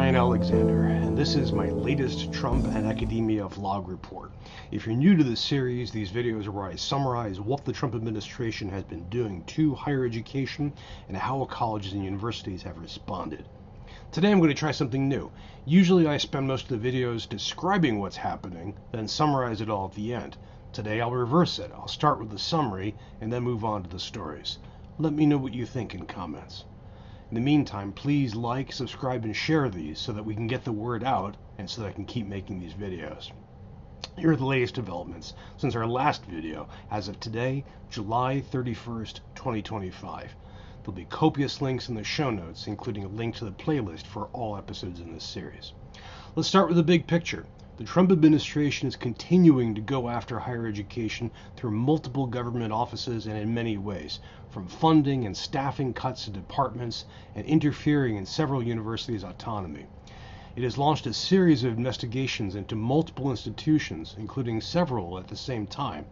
Brian Alexander, and this is my latest Trump and Academia vlog report. If you're new to this series, these videos are where I summarize what the Trump administration has been doing to higher education and how colleges and universities have responded. Today I'm going to try something new. Usually I spend most of the videos describing what's happening, then summarize it all at the end. Today I'll reverse it. I'll start with the summary and then move on to the stories. Let me know what you think in comments. In the meantime, please like, subscribe, and share these so that we can get the word out and so that I can keep making these videos. Here are the latest developments since our last video as of today, July 31st, 2025. There'll be copious links in the show notes, including a link to the playlist for all episodes in this series. Let's start with the big picture. The Trump administration is continuing to go after higher education through multiple government offices and in many ways, from funding and staffing cuts to departments and interfering in several universities' autonomy. It has launched a series of investigations into multiple institutions, including several at the same time.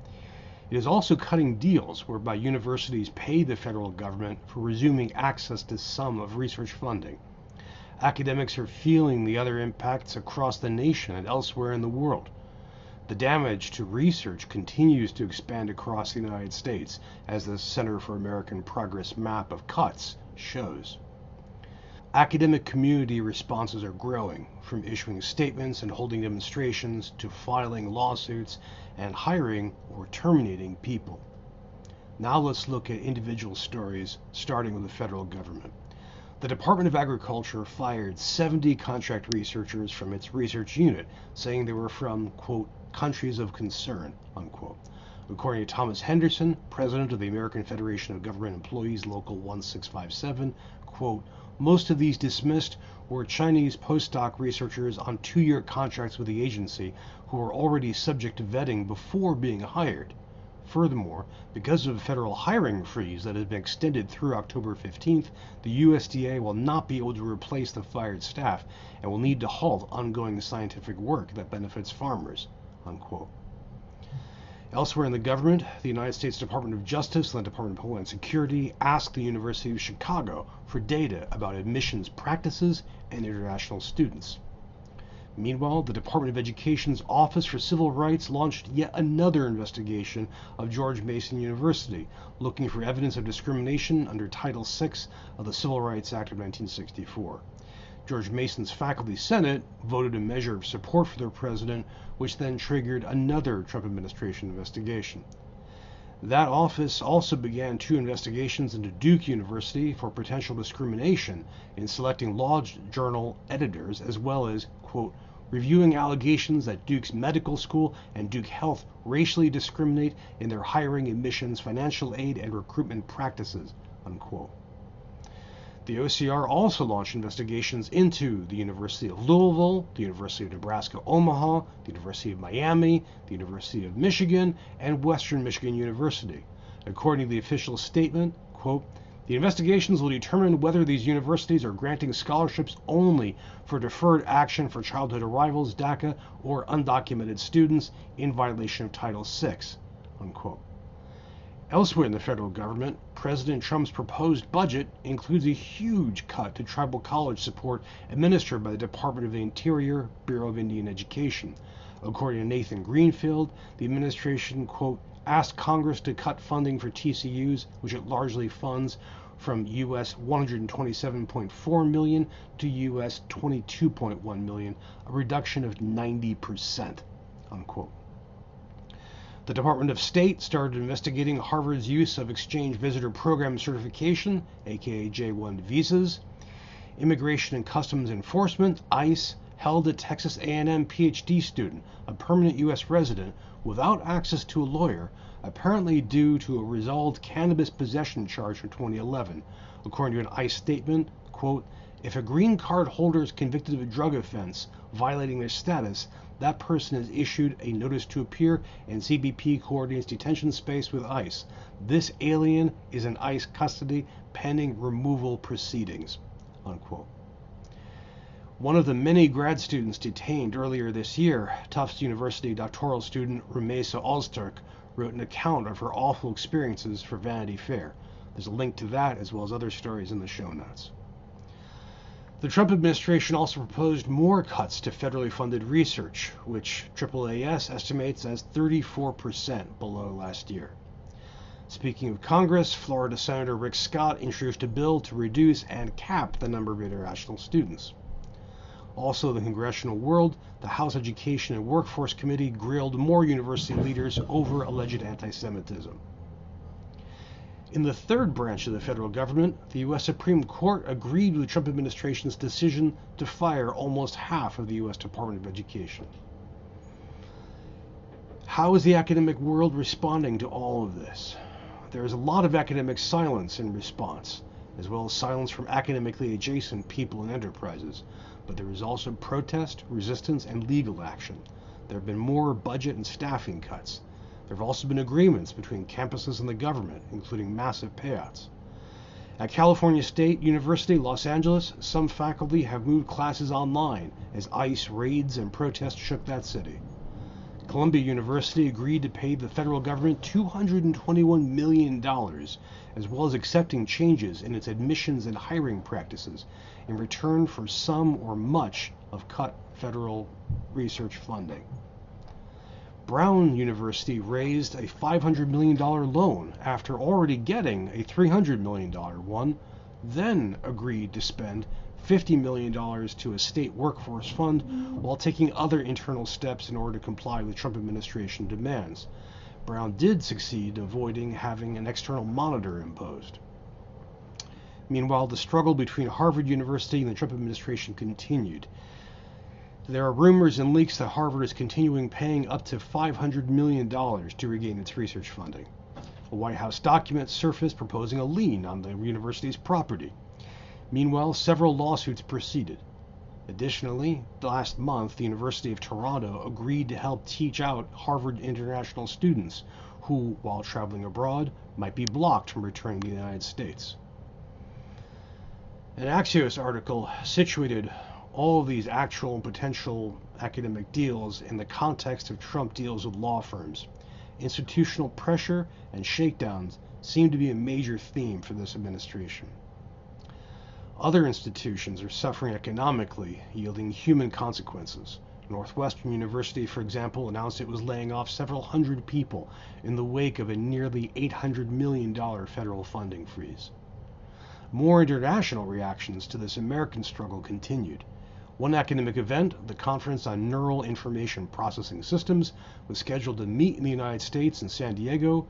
It is also cutting deals whereby universities pay the federal government for resuming access to some of research funding. Academics are feeling the other impacts across the nation and elsewhere in the world. The damage to research continues to expand across the United States, as the Center for American Progress map of cuts shows. Academic community responses are growing, from issuing statements and holding demonstrations to filing lawsuits and hiring or terminating people. Now let's look at individual stories, starting with the federal government. The Department of Agriculture fired 70 contract researchers from its research unit, saying they were from, quote, countries of concern, unquote. According to Thomas Henderson, president of the American Federation of Government Employees Local 1657, quote, most of these dismissed were Chinese postdoc researchers on 2-year contracts with the agency who were already subject to vetting before being hired. Furthermore, because of a federal hiring freeze that has been extended through October 15th, the USDA will not be able to replace the fired staff and will need to halt ongoing scientific work that benefits farmers, unquote. Elsewhere in the government, the United States Department of Justice and the Department of Homeland Security asked the University of Chicago for data about admissions practices and international students. Meanwhile, the Department of Education's Office for Civil Rights launched yet another investigation of George Mason University, looking for evidence of discrimination under Title VI of the Civil Rights Act of 1964. George Mason's Faculty Senate voted a measure of support for their president, which then triggered another Trump administration investigation. That office also began 2 investigations into Duke University for potential discrimination in selecting law journal editors, as well as, quote, reviewing allegations that Duke's medical school and Duke Health racially discriminate in their hiring, admissions, financial aid, and recruitment practices, unquote. The OCR also launched investigations into the University of Louisville, the University of Nebraska-Omaha, the University of Miami, the University of Michigan, and Western Michigan University. According to the official statement, quote, the investigations will determine whether these universities are granting scholarships only for deferred action for childhood arrivals, DACA, or undocumented students in violation of Title VI, unquote. Elsewhere in the federal government, President Trump's proposed budget includes a huge cut to tribal college support administered by the Department of the Interior, Bureau of Indian Education. According to Nathan Greenfield, the administration, quote, asked Congress to cut funding for TCUs, which it largely funds, from U.S. $127.4 million to U.S. $22.1 million, a reduction of 90%, unquote. The Department of State started investigating Harvard's use of Exchange Visitor Program certification, aka J-1 visas. Immigration and Customs Enforcement, ICE, held a Texas A+M PhD student, a permanent U.S. resident, without access to a lawyer, apparently due to a resolved cannabis possession charge from 2011. According to an ICE statement, quote, if a green card holder is convicted of a drug offense violating their status, that person is issued a notice to appear and CBP coordinates detention space with ICE. This alien is in ICE custody pending removal proceedings, unquote. One of the many grad students detained earlier this year, Tufts University doctoral student Rumeysa Ozturk, wrote an account of her awful experiences for Vanity Fair. There's a link to that as well as other stories in the show notes. The Trump administration also proposed more cuts to federally funded research, which AAAS estimates as 34% below last year. Speaking of Congress, Florida Senator Rick Scott introduced a bill to reduce and cap the number of international students. Also in the congressional world, the House Education and Workforce Committee grilled more university leaders over alleged anti-Semitism. In the third branch of the federal government, the U.S. Supreme Court agreed with the Trump administration's decision to fire almost half of the U.S. Department of Education. How is the academic world responding to all of this? There is a lot of academic silence in response, as well as silence from academically adjacent people and enterprises, but there is also protest, resistance, and legal action. There have been more budget and staffing cuts. There have also been agreements between campuses and the government, including massive payouts. At California State University, Los Angeles, some faculty have moved classes online as ICE raids and protests shook that city. Columbia University agreed to pay the federal government $221 million, as well as accepting changes in its admissions and hiring practices in return for some or much of cut federal research funding. Brown University raised a $500 million loan after already getting a $300 million one, then agreed to spend $50 million to a state workforce fund while taking other internal steps in order to comply with Trump administration demands. Brown did succeed in avoiding having an external monitor imposed. Meanwhile, the struggle between Harvard University and the Trump administration continued. There are rumors and leaks that Harvard is continuing paying up to $500 million to regain its research funding. A White House document surfaced proposing a lien on the university's property. Meanwhile, several lawsuits proceeded. Additionally, last month, the University of Toronto agreed to help teach out Harvard international students who, while traveling abroad, might be blocked from returning to the United States. An Axios article situated all of these actual and potential academic deals in the context of Trump deals with law firms. Institutional pressure and shakedowns seem to be a major theme for this administration. Other institutions are suffering economically, yielding human consequences. Northwestern University, for example, announced it was laying off several hundred people in the wake of a nearly $800 million federal funding freeze. More international reactions to this American struggle continued. One academic event, the Conference on Neural Information Processing Systems, was scheduled to meet in the United States in San Diego,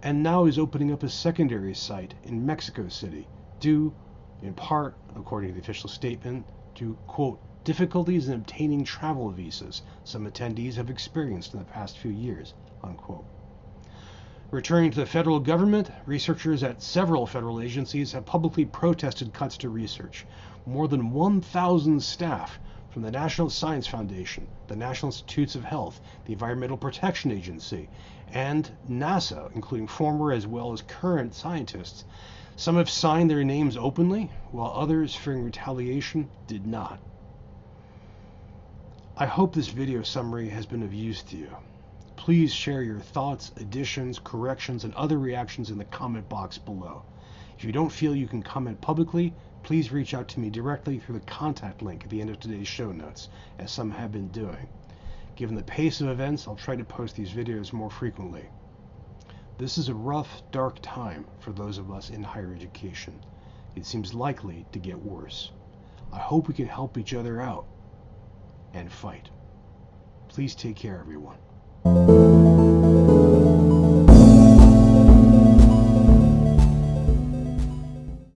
and now is opening up a secondary site in Mexico City, due, in part, according to the official statement, to, quote, difficulties in obtaining travel visas some attendees have experienced in the past few years, unquote. Returning to the federal government, researchers at several federal agencies have publicly protested cuts to research. More than 1,000 staff from the National Science Foundation, the National Institutes of Health, the Environmental Protection Agency, and NASA, including former as well as current scientists. Some have signed their names openly, while others, fearing retaliation, did not. I hope this video summary has been of use to you. Please share your thoughts, additions, corrections, and other reactions in the comment box below. If you don't feel you can comment publicly, please reach out to me directly through the contact link at the end of today's show notes, as some have been doing. Given the pace of events, I'll try to post these videos more frequently. This is a rough, dark time for those of us in higher education. It seems likely to get worse. I hope we can help each other out and fight. Please take care, everyone.